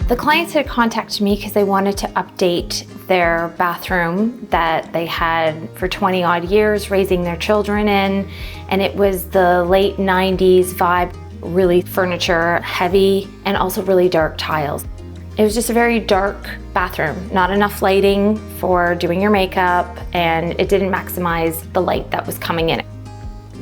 The clients had contacted me because they wanted to update their bathroom that they had for 20 odd years raising their children in, and it was the late 90s vibe, really furniture heavy and also really dark tiles. It was just a very dark bathroom, not enough lighting for doing your makeup, and it didn't maximize the light that was coming in.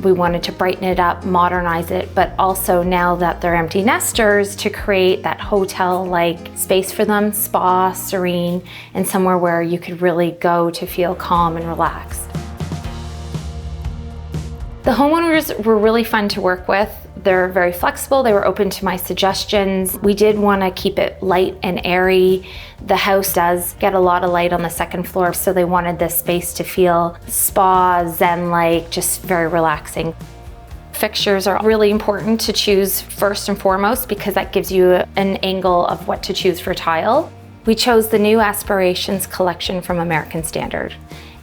We wanted to brighten it up, modernize it, but also now that they're empty nesters, to create that hotel-like space for them, spa, serene, and somewhere where you could really go to feel calm and relaxed. The homeowners were really fun to work with. They're very flexible. They were open to my suggestions. We did want to keep it light and airy. The house does get a lot of light on the second floor, so they wanted this space to feel spa, zen-like, just very relaxing. Fixtures are really important to choose first and foremost because that gives you an angle of what to choose for tile. We chose the new Aspirations collection from American Standard.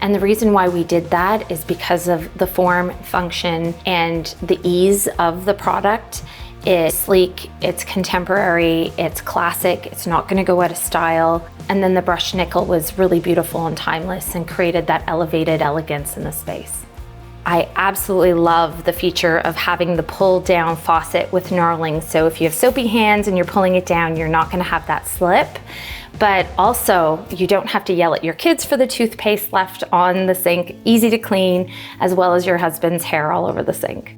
And the reason why we did that is because of the form, function, and the ease of the product. It's sleek, it's contemporary, it's classic, it's not gonna go out of style. And then the brushed nickel was really beautiful and timeless and created that elevated elegance in the space. I absolutely love the feature of having the pull down faucet with knurling. So if you have soapy hands and you're pulling it down, you're not gonna have that slip. But also, you don't have to yell at your kids for the toothpaste left on the sink, easy to clean, as well as your husband's hair all over the sink.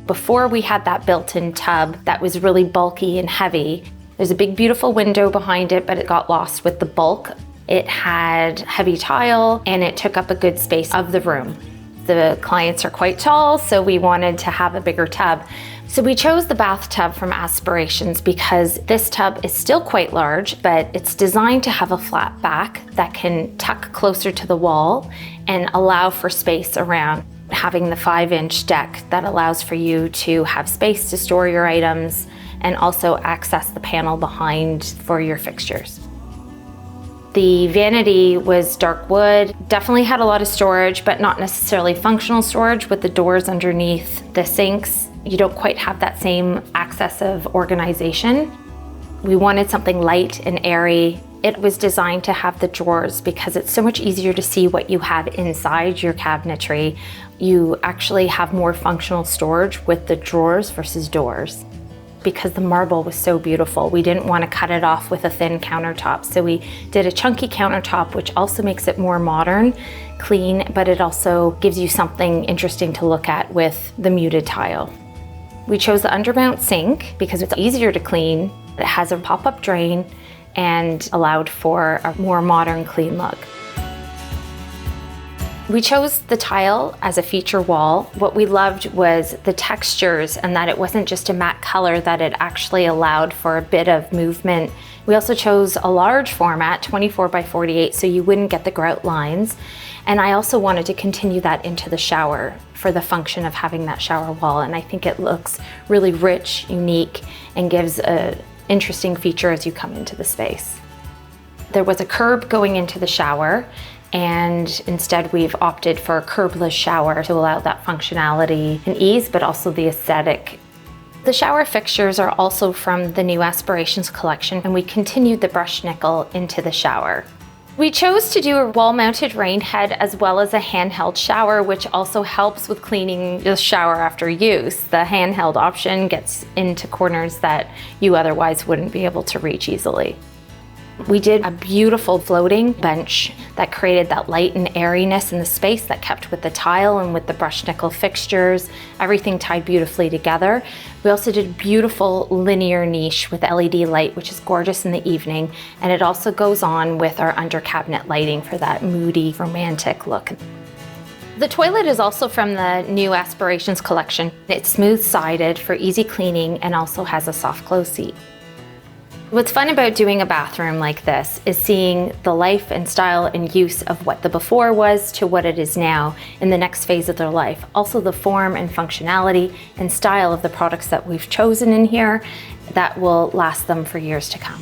Before we had that built-in tub that was really bulky and heavy, there's a big beautiful window behind it, but it got lost with the bulk. It had heavy tile and it took up a good space of the room. The clients are quite tall, so we wanted to have a bigger tub. So we chose the bathtub from Aspirations because this tub is still quite large, but it's designed to have a flat back that can tuck closer to the wall and allow for space around. Having the 5-inch deck that allows for you to have space to store your items and also access the panel behind for your fixtures. The Vanity was dark wood, definitely had a lot of storage, but not necessarily functional storage with the doors underneath the sinks. You don't quite have that same access of organization. We wanted something light and airy. It was designed to have the drawers because it's so much easier to see what you have inside your cabinetry. You actually have more functional storage with the drawers versus doors. Because the marble was so beautiful, we didn't want to cut it off with a thin countertop. So we did a chunky countertop, which also makes it more modern, clean, but it also gives you something interesting to look at with the muted tile. We chose the undermount sink because it's easier to clean. It has a pop-up drain and allowed for a more modern, clean look. We chose the tile as a feature wall. What we loved was the textures and that it wasn't just a matte color, that it actually allowed for a bit of movement. We also chose a large format, 24 by 48, so you wouldn't get the grout lines. And I also wanted to continue that into the shower for the function of having that shower wall. And I think it looks really rich, unique, and gives an interesting feature as you come into the space. There was a curb going into the shower, and instead we've opted for a curbless shower to allow that functionality and ease, but also the aesthetic. The shower fixtures are also from the new Aspirations collection, and we continued the brushed nickel into the shower. We chose to do a wall-mounted rain head as well as a handheld shower, which also helps with cleaning the shower after use. The handheld option gets into corners that you otherwise wouldn't be able to reach easily. We did a beautiful floating bench that created that light and airiness in the space that kept with the tile and with the brushed nickel fixtures, everything tied beautifully together. We also did a beautiful linear niche with LED light, which is gorgeous in the evening, and it also goes on with our under cabinet lighting for that moody, romantic look. The toilet is also from the new Aspirations collection. It's smooth-sided for easy cleaning and also has a soft close seat. What's fun about doing a bathroom like this is seeing the life and style and use of what the before was to what it is now in the next phase of their life. Also the form and functionality and style of the products that we've chosen in here that will last them for years to come.